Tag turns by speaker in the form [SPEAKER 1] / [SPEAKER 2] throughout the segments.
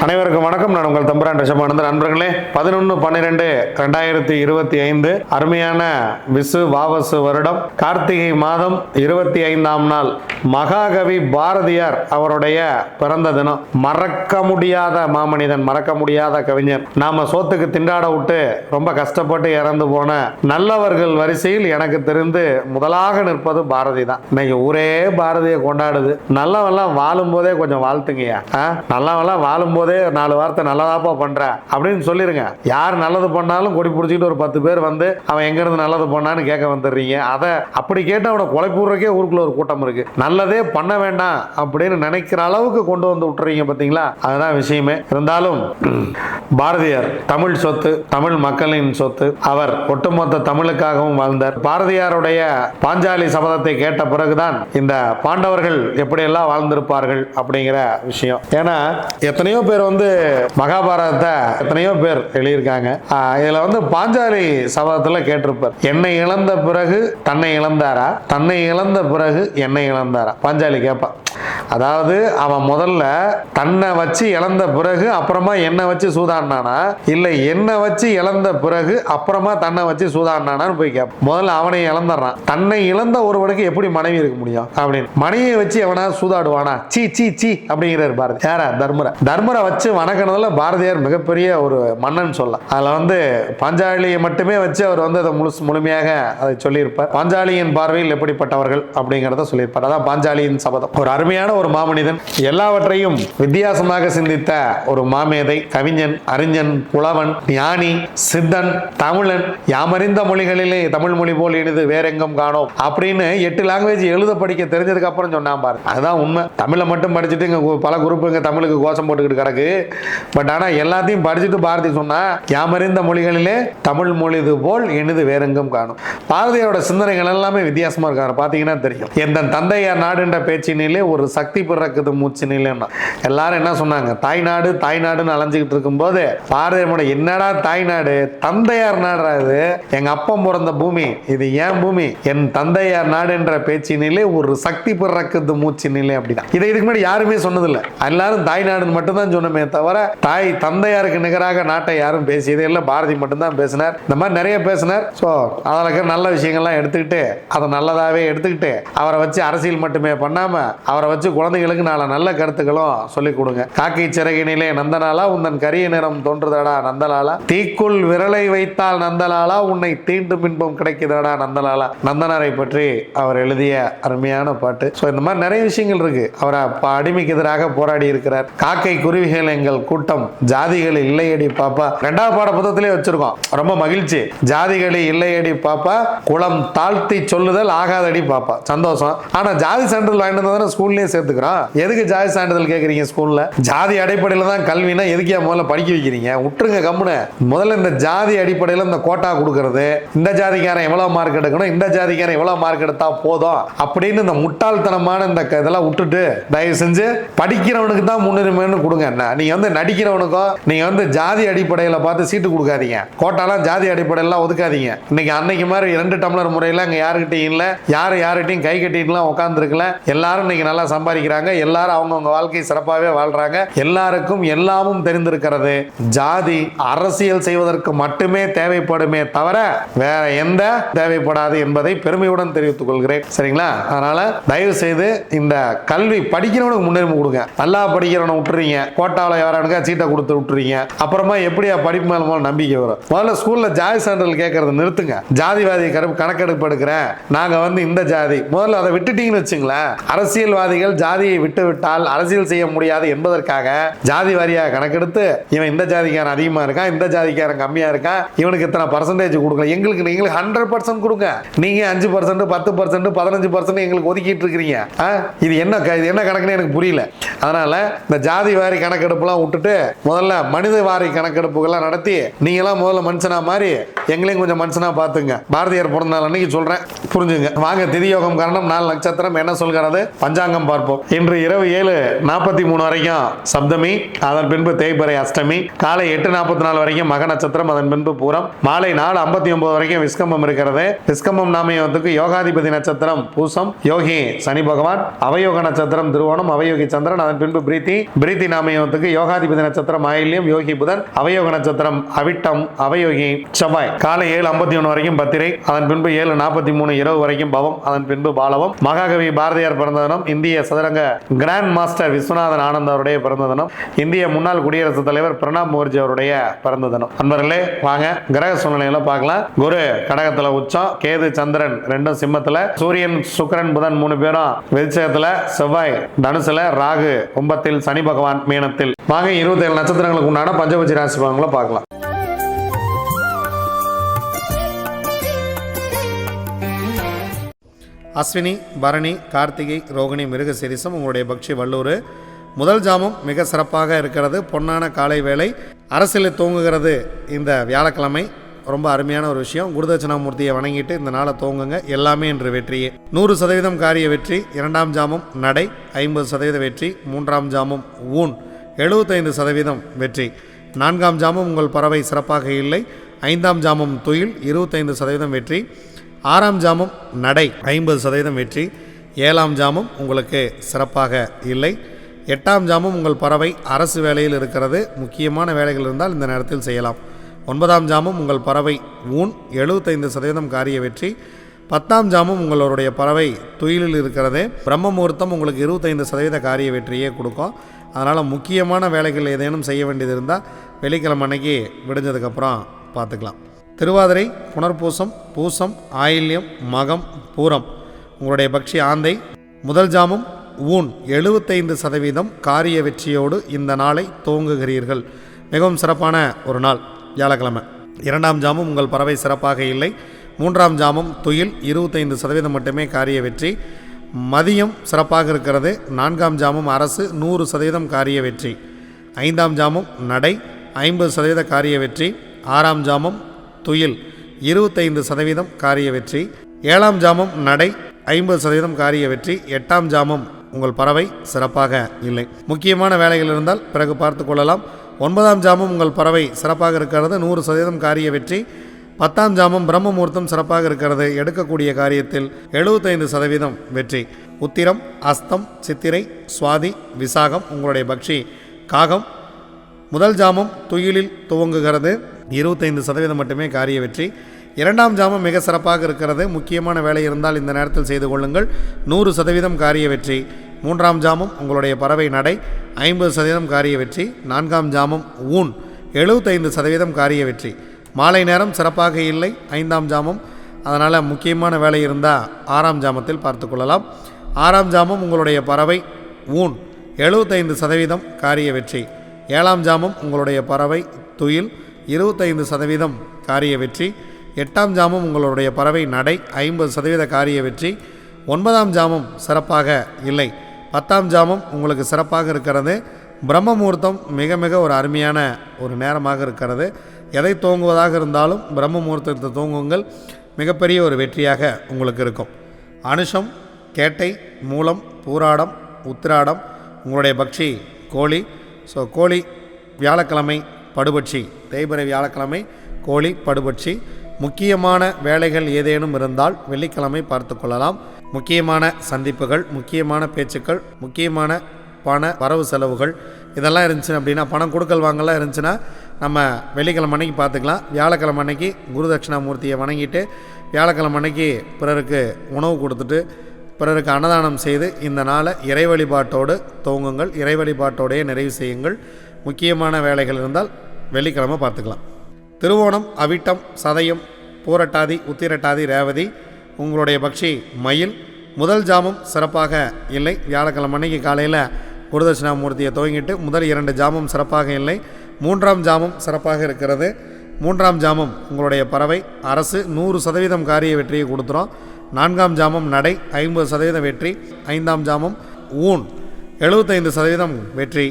[SPEAKER 1] அனைவருக்கும் வணக்கம். நான் உங்கள் தம்புரான் ரிஷபானந்தர். நண்பர்களே, 11/12/2025 அருமையான விசு வாவசு வருடம் கார்த்திகை மாதம் 25ஆம் நாள் மகாகவி பாரதியார் அவருடைய பிறந்த தினம். மறக்க முடியாத மாமனிதன், மறக்க முடியாத கவிஞர். நாம சோத்துக்கு திண்டாட விட்டு ரொம்ப கஷ்டப்பட்டு இறந்து போன நல்லவர்கள் வரிசையில் எனக்கு தெரிந்து முதலாக நிற்பது பாரதி தான். இன்னைக்கு ஊரே பாரதியை கொண்டாடுது. நல்லவெல்லாம் வாழும் போதே கொஞ்சம் வாழ்த்துங்கய்யா. நல்லவெல்லாம் வாழும் போதே 4 வார்த்தை நல்லதாப்பா பண்ற அப்படின்னு சொல்லிருங்க. யார் நல்லது பண்ணாலும் கொடி பிடிச்சிட்டு ஒரு 10 பேர் வந்து அவன் எங்க இருந்து நல்லது பண்ணான்னு கேட்க வந்துடுறீங்க. அதை அப்படி கேட்டு அவனை கொலை போடுறக்கே ஊருக்குள்ள ஒரு கூட்டம் இருக்கு. நல்லதே பண்ண வேண்டாம் அப்படின்னு நினைக்கிற அளவுக்கு கொண்டு வந்து விட்டுறீங்க பாத்தீங்களா? அதுதான் விஷயமே. இருந்தாலும் பாரதியார் தமிழ் சொத்து, தமிழ் மக்களின் சொத்து. அவர் ஒட்டுமொத்த தமிழுக்காகவும் வாழ்ந்தார். பாரதியாருடைய பாஞ்சாலி சபதத்தை கேட்ட பிறகுதான் இந்த பாண்டவர்கள் எப்படியெல்லாம் வாழ்ந்திருப்பார்கள் அப்படிங்கிற விஷயம். ஏன்னா எத்தனையோ பேர் வந்து மகாபாரதத்தை எத்தனையோ பேர் எழுதியிருக்காங்க. இதுல வந்து பாஞ்சாலி சபதத்துல கேட்டிருப்பார், என்னை இழந்த பிறகு தன்னை இழந்தாரா, தன்னை இழந்த பிறகு என்னை இழந்தாரா. பாஞ்சாலி கேட்பான். அதாவது அவன் முதல்ல தன்னை வச்சு இழந்த பிறகு அப்புறமா என்னை வச்சு சூதாடினானா, இல்லை என்னை வச்சு இழந்த பிறகு அப்புறமா தன்னை வச்சு சூதாடினானான்னு போய் கேட்பான். முதல்ல அவனை இழந்துடுறான். தன்னை இழந்த ஒருவனுக்கு எப்படி மனைவி இருக்க முடியும் அப்படின்னு. மனைவியை வச்சு எவனா சூதாடுவானா? சீ சீ சீ அப்படிங்கிறார் பாரதி. யாரா? தர்மரை. தர்மரை வச்சு வணக்கினதுல பாரதியார் மிகப்பெரிய ஒரு மன்னன் சொல்லலாம். அதுல வந்து பாஞ்சாலியை மட்டுமே வச்சு அவர் வந்து அதை முழுமையாக அதை சொல்லியிருப்பார். பாஞ்சாலியின் பார்வையில் எப்படிப்பட்டவர்கள் அப்படிங்கிறத சொல்லியிருப்பார். அதான் பாஞ்சாலியின் சபதம். ஒரு அருமையான ஒரு மாமனிதன், எல்லாவற்றையும் வித்தியாசமாக சிந்தித்த ஒரு மாமேதை, கவிஞன், அறிஞன், புலவன், ஞானி, சித்தன், தமிழன். யாமறிந்த மொழிகளிலே தமிழ் மொழி போல் இனிது வேறெங்கும் காணோம் அப்படின்னு 8 லாங்குவேஜ் எழுத படிக்க தெரிஞ்சதுக்கு அப்புறம் சொன்னான் பாரு. அதுதான் உண்மை. தமிழை மட்டும் படிச்சுட்டு இங்க பல குரூப்புங்க தமிழுக்கு கோஷம் போட்டுக்கிட்டு கிடக்கு. பட் ஆனா எல்லாத்தையும் படிச்சுட்டு பாரதி சொன்னா, யாமறிந்த மொழிகளிலே தமிழ் மொழிது போல் இனிது வேறெங்கும் காணும். பாரதியோட சிந்தனைகள் எல்லாமே வித்தியாசமா இருக்காரு. பாத்தீங்கன்னா தெரியும். எந்த தந்தையார் நாடுன்ற பேச்சினிலே ஒரு சக்தி பிறக்குது மூச்சு நிலைன்னா. எல்லாரும் என்ன சொன்னாங்க? தாய்நாடு தாய்நாடுன்னு அலைஞ்சிக்கிட்டு இருக்கும்போது பாரதியோட என்னடா தாய்நாடு, தந்தையார் நாடுறா இது, எங்க அப்பம் பிறந்த பூமி, இது ஏன் பூமி, என் தந்தையார் நாடு என்ற பேச்சினிலே ஒரு சக்தி பிறக்குது மூச்சு நிலை அப்படின்னா. இதை இதுக்கு முன்னாடி யாருமே சொன்னதில்லை. எல்லாரும் தாய்நாடுன்னு மட்டும்தான் சொன்னமே தவிர தாய் தந்தையாருக்கு நிகராக நாட்டை யாரும் பேசியதே இல்லை. பாரதி மட்டும்தான் பேசினார். இந்த மாதிரி நிறைய பேசினார். ஸோ அதில் நல்ல விஷயங்கள்லாம் எடுத்துக்கிட்டு அதை நல்லதாகவே எடுத்துக்கிட்டு அவரை வச்சு அரசியல் மட்டுமே பண்ணாம அவரை வச்சு குழந்தைகளுக்கு நல்ல கருத்துக்களும் சொல்லிக் கொடுங்க. காக்கை சிறகினிலே நந்தனாலா உந்தன் கரிய நிறம் தோன்றுதடா நந்தலாலா, தீக்குள் விரலை வைத்தால் நந்தலாலா உன்னை தீண்டும் பின்பம் கிடைக்குதடா நந்தலாலா. நந்தனாரை பற்றி அவர் எழுதிய அருமையான பாட்டு. ஸோ இந்த மாதிரி நிறைய விஷயங்கள் இருக்கு. அவரை அடிமைக்கு எதிராக போராடி இருக்கிறார். காக்கை குருவிகள் எங்கள் கூட்டம், ஜாதிகள் இல்லையடி பாப்பா. 2வது பாட புத்தகத்திலே வச்சிருக்கோம். ரொம்ப மகிழ்ச்சி. ஜாதிகளி இல்லையடி பாப்பா, குளம் தாழ்த்தி சொல்லுதல் ஆகாதடி பாப்பா. சந்தோஷம். ஆனா ஜாதி சான்றிதழ் வாங்கிட்டு வந்தா ஸ்கூல்லேயே சேர்த்துக்கிறோம். எதுக்கு ஜாதி சான்றிதழ் கேட்குறீங்க ஸ்கூல்ல? ஜாதி அடிப்படையில் தான் கல்வினா எதுக்கே முதல்ல படிக்க வைக்கிறீங்க? விட்டுருங்க கம்முன்னு. முதல்ல இந்த ஜாதி அடிப்படையில் இந்த கோட்டா கொடுக்கறது, இந்த ஜாதிக்காரன் எவ்வளவு மார்க் எடுக்கணும், இந்த ஜாதிக்காரன் எவ்வளவு மார்க் எடுத்தா போதும் அப்படின்னு இந்த முட்டாள்தனமான இந்த இதெல்லாம் விட்டுட்டு தயவு செஞ்சு படிக்கிறவனுக்கு தான் முன்னுரிமைன்னு கொடுங்க. நீங்க வந்து நடிக்கிறவனுக்கும் நீங்க வந்து ஜாதி அடிப்படையில் பார்த்து சீட்டு கொடுக்காதீங்க. கோட்டாலாம் ஜாதி அடிப்படையில் ஒதுக்காதீங்க. இன்னைக்கு அன்னைக்கு மாதிரி 2 டம்ளர் முறையில் அங்கே யாருக்கிட்டையும் இல்லை, யார்கிட்டையும் கை கட்டிட்டுலாம் உட்காந்துருக்கல. எல்லாரும் இன்னைக்கு நல்லா சம்பாதிக்கிறாங்க. எல்லாரும் அவங்கவுங்க வாழ்க்கை சிறப்பாகவே வாழ்றாங்க. எல்லாருக்கும் எல்லாமும் தெரிந்திருக்கிறது. ஜாதி அரசியல் செய்வதற்கு மட்டுமே தேவைப்படுமே தவிர வேற எந்த தேவைப்படாது என்பதை பெருமையுடன் தெரிவித்துக் கொள்கிறேன். சரிங்களா? அதனால தயவு செய்து இந்த கல்வி படிக்கிறவனுக்கு முன்னுரிமை கொடுங்க. நல்லா படிக்கிறவனை விட்டுறீங்க, கோட்டாவில் யாரானுக்கா சீட்டை கொடுத்து விட்டுறீங்க. அப்புறமா எப்படியா படிப்பு மேல நம்பிக்கை வரும்? முதல்ல ஸ்கூல்ல ஜாதி சான்றிதழ் கேட்கறது நிறுத்துங்க. ஜாதிவாதி கணக்கெடுப்பு எடுக்கிறேன், நாங்க வந்து இந்த ஜாதி, முதல்ல அதை விட்டுட்டீங்கன்னு வச்சுங்களேன். அரசியல்வாதிகள் ஜாதியை விட்டுவிட்டால் அரசியல் செய்ய முடியாது என்பதற்காக ஜாதி வாரியாக கணக்கெடுத்து இவன் இந்த ஜாதிக்காரன் அதிகமா இருக்கான், இந்த ஜாதிக்காரன் கம்மியா இருக்கான், இவனுக்கு இத்தனை பர்சன்டேஜ் கொடுக்கல, எங்களுக்கு 100% கொடுங்க, நீங்க 5%, 10%, 15% எங்களுக்கு ஒதுக்கிட்டு இருக்கிறீங்க. இது என்ன கணக்குன்னு எனக்கு புரியல. அதனால இந்த ஜாதி வாரி கணக்கெடுப்புலாம் விட்டுட்டு முதல்ல மனித வாரி கணக்கெடுப்புகள்லாம் நடத்தி நீங்களாம் முதல்ல மனுஷனா மாறி எங்களையும் கொஞ்சம் மனுஷனா பார்த்துங்க. பாரதியார் பிறந்த நாள் அன்னைக்கு சொல்றேன், புரிஞ்சுங்க. வாங்க, திதியோகம் காரணம் 4 நட்சத்திரம் என்ன சொல்கிறது பஞ்சாங்கம் பார்ப்போம். பார்ப்போம். இன்று இரவு 7:43 வரைக்கும் சப்தமி, அதன் பின்பு தேய்பிறை அஷ்டமி, காலை 8:44 வரைக்கும் மக நட்சத்திரம், அதன் பின்பு பூரம், மாலை 4:59 வரைக்கும் விஸ்கம்பம் இருக்கிறது. விஸ்கம்பம் நாமயத்துக்கு யோகாதிபதி நட்சத்திரம் பூசம், யோகி சனி பகவான், அவயோக நட்சத்திரம் திருவோணம், அவயோகி சந்திரன், அதன் பின்பு பிரீத்தி நாமயத்துக்கு யோகாதிபதி நட்சத்திரம் ஆயில்யம், யோகி புதன், அவயோக நட்சத்திரம் அவிட்டம், அவயோகி செவ்வாய். காலை 7:51 வரைக்கும் பத்திரை, அதன் பின்பு 7:43 இரவு வரைக்கும் பவம், அதன் பின்பு பாலவம். மகாகவி பாரதியார் பிறந்த தினம், இந்திய சதுரங்க கிராண்ட் மாஸ்டர் விஸ்வநாதன் ஆனந்த் அவருடைய பிறந்த தினம், இந்திய முன்னாள் குடியரசுத் தலைவர் பிரணாப் முகர்ஜி அவருடைய பிறந்த தினம். நண்பர்களே, வாங்க கிரக சூழ்நிலைகளை பார்க்கலாம். குரு கடகத்துல உச்சம், கேது சந்திரன் ரெண்டும் சிம்மத்துல, சூரியன் சுக்கிரன் புதன் 3 பேரும் விருச்சிகத்துல, செவ்வாய் தனுசுல, ராகு கும்பத்தில், சனி பகவான் மீனத்தில். வாங்க 27 நட்சத்திரங்களுக்கு உண்டான பஞ்சபட்சி ராசி பலன்களை பார்க்கலாம். அஸ்வினி, பரணி, கார்த்திகை, ரோகிணி, மிருகசீரிசம் உங்களுடைய பக்ஷி வல்லூர். முதல் ஜாமம் மிக சிறப்பாக இருக்கிறது. பொன்னான காலை வேளை, அரசியலில் தூங்குகிறது. இந்த வியாழக்கிழமை ரொம்ப அருமையான ஒரு விஷயம். குருதட்சணாமூர்த்தியை வணங்கிட்டு இந்த நாளை தூங்குங்க. எல்லாமே இன்று வெற்றியே. 100% காரிய வெற்றி. 2ஆம் ஜாமம் நடை 50% வெற்றி. 3ஆம் ஜாமம் ஊன் 75% வெற்றி. 4ஆம் ஜாமம் உங்கள் பறவை சிறப்பாக இல்லை. 5ஆம் ஜாமம் துயில் 25% வெற்றி. 6ஆம் ஜாமம் நடை 50% வெற்றி. 7ஆம் ஜாமம் உங்களுக்கு சிறப்பாக இல்லை. 8ஆம் ஜாமம் உங்கள் பறவை அரசு வேலையில் இருக்கிறது. முக்கியமான வேலைகள் இருந்தால் இந்த நேரத்தில் செய்யலாம். 9ஆம் ஜாமம் உங்கள் பறவை ஊன் 75% காரிய வெற்றி. 10ஆம் ஜாமம் உங்களுடைய பறவை துயிலில் இருக்கிறது. பிரம்ம முகூர்த்தம் உங்களுக்கு 25% காரிய வெற்றியே கொடுக்கும். அதனால் முக்கியமான வேலைகள் ஏதேனும் செய்ய வேண்டியது இருந்தால் வெள்ளிக்கிழமை அன்னைக்கு விடிஞ்சதுக்கப்புறம் பார்த்துக்கலாம். திருவாதிரை, புனர்பூசம், பூசம், ஆயில்யம், மகம், பூரம் உங்களுடைய பக்ஷி ஆந்தை. முதல் ஜாமம் ஊன் 75% காரிய வெற்றியோடு இந்த நாளை துவங்குகிறீர்கள். மிகவும் சிறப்பான ஒரு நாள் வியாழக்கிழமை. 2ஆம் ஜாமம் உங்கள் பறவை சிறப்பாக இல்லை. 3ஆம் ஜாமம் துயில் 25% மட்டுமே காரிய வெற்றி. மதியம் சிறப்பாக இருக்கிறது. 4ஆம் ஜாமம் அரசு 100% காரிய வெற்றி. 5ஆம் ஜாமம் நடை 50% காரிய வெற்றி. 6ஆம் ஜாமம் துயில் 25% காரிய வெற்றி. 7ஆம் ஜாமம் நடை 50% காரிய வெற்றி. 8ஆம் ஜாமம் உங்கள் பறவை சிறப்பாக இல்லை. முக்கியமான வேலைகள் இருந்தால் பிறகு பார்த்து கொள்ளலாம். 9ஆம் ஜாமம் உங்கள் பறவை சிறப்பாக இருக்கிறது. 100% காரிய வெற்றி. 10ஆம் ஜாமம் பிரம்ம முகூர்த்தம் சிறப்பாக இருக்கிறது. எடுக்கக்கூடிய காரியத்தில் 75% வெற்றி. உத்திரம், அஸ்தம், சித்திரை, சுவாதி, விசாகம் உங்களுடைய பக்ஷி காகம். முதல் ஜாமம் துயிலில் துவங்குகிறது. 25% மட்டுமே காரிய வெற்றி. 2ஆம் ஜாமம் மிக சிறப்பாக இருக்கிறது. முக்கியமான வேலை இருந்தால் இந்த நேரத்தில் செய்து கொள்ளுங்கள். 100% காரிய வெற்றி. 3ஆம் ஜாமம் உங்களுடைய பறவை நடை 50% காரிய வெற்றி. 4ஆம் ஜாமம் ஊன் 75% காரிய வெற்றி. மாலை நேரம் சிறப்பாக இல்லை 5ஆம் ஜாமம். அதனால் முக்கியமான வேலை இருந்தால் 6ஆம் ஜாமத்தில் பார்த்து கொள்ளலாம். 6ஆம் ஜாமம் உங்களுடைய பறவை ஊன் 75% காரிய வெற்றி. 7ஆம் ஜாமம் உங்களுடைய பறவை துயில் 25% காரிய வெற்றி. 8ஆம் ஜாமம் உங்களுடைய பறவை நடை 50% காரிய வெற்றி. 9ஆம் ஜாமம் சிறப்பாக இல்லை. 10ஆம் ஜாமம் உங்களுக்கு சிறப்பாக இருக்கிறது. பிரம்ம முகூர்த்தம் மிக மிக ஒரு அருமையான ஒரு நேரமாக இருக்கிறது. எதை துவங்குவதாக இருந்தாலும் பிரம்ம முகூர்த்தத்தை துவங்குங்கள். மிகப்பெரிய ஒரு வெற்றியாக உங்களுக்கு இருக்கும். அனுஷம், கேட்டை, மூலம், பூராடம், உத்திராடம் உங்களுடைய பக்ஷி கோழி. ஸோ கோழி வியாழக்கிழமை படுபட்சி, தேய்பிறை வியாழக்கிழமை கோழி படுபட்சி. முக்கியமான வேலைகள் ஏதேனும் இருந்தால் வெள்ளிக்கிழமை பார்த்து கொள்ளலாம். முக்கியமான சந்திப்புகள், முக்கியமான பேச்சுக்கள், முக்கியமான பண வரவு செலவுகள் இதெல்லாம் இருந்துச்சு அப்படின்னா, பணம் கொடுக்கல் வாங்கலாம் இருந்துச்சுன்னா நம்ம வெள்ளிக்கிழமை அன்னைக்கு பார்த்துக்கலாம். வியாழக்கிழமை அன்னைக்கு குருதட்சிணாமூர்த்தியை வணங்கிட்டு வியாழக்கிழமை அன்னைக்கு பிறருக்கு உணவு கொடுத்துட்டு பிறருக்கு அன்னதானம் செய்து இந்த நாளை இறை வழிபாட்டோடு துவங்குங்கள். இறை வழிபாட்டோடையே நிறைவு செய்யுங்கள். முக்கியமான வேலைகள் இருந்தால் வெள்ளிக்கிழமை பார்த்துக்கலாம். திருவோணம், அவிட்டம், சதயம், பூரட்டாதி, உத்திரட்டாதி, ரேவதி உங்களுடைய பக்ஷி மயில். முதல் ஜாமம் சிறப்பாக இல்லை. வியாழக்கிழமை அன்னைக்கு காலையில் குருதட்சிணாமூர்த்தியை துவங்கிட்டு முதல் 2 ஜாமம் சிறப்பாக இல்லை. 3ஆம் ஜாமம் சிறப்பாக இருக்கிறது. 3ஆம் ஜாமம் உங்களுடைய பறவை அரசு 100% காரிய வெற்றியை கொடுத்துரும். 4ஆம் ஜாமம் நடை 50% வெற்றி. 5ஆம் ஜாமம் ஊன் 75% வெற்றி.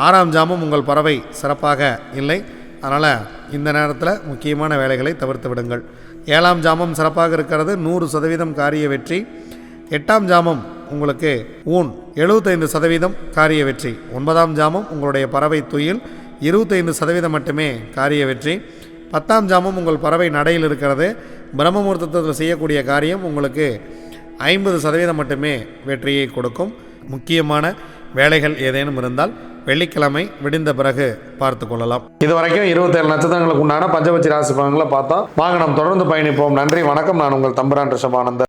[SPEAKER 1] 6ஆம் ஜாமம் உங்கள் பறவை சிறப்பாக இல்லை. அதனால் இந்த நேரத்தில் முக்கியமான வேலைகளை தவிர்த்து விடுங்கள். 7ஆம் ஜாமம் சிறப்பாக இருக்கிறது. 100% காரிய வெற்றி. 8ஆம் ஜாமம் உங்களுக்கு ஊன் 75% காரிய வெற்றி. 9ஆம் ஜாமம் உங்களுடைய பறவை துயில் 25% மட்டுமே காரிய வெற்றி. 10ஆம் ஜாமம் உங்கள் பறவை நடையில் இருக்கிறது. பிரம்ம முகூர்த்தத்தில் செய்யக்கூடிய காரியம் உங்களுக்கு 50% மட்டுமே வெற்றியை கொடுக்கும். முக்கியமான வேலைகள் ஏதேனும் இருந்தால் வெள்ளிக்கிழமை விடிந்த பிறகு பார்த்து கொள்ளலாம். இதுவரைக்கும் 27 நட்சத்திரங்களுக்கு உண்டான பஞ்சபட்சி ராசி பலன்களை பார்த்தோம். வாங்க நாம் தொடர்ந்து பயணிப்போம். நன்றி, வணக்கம். நான் உங்கள் தம்புரான் ரிஷபானந்தர்.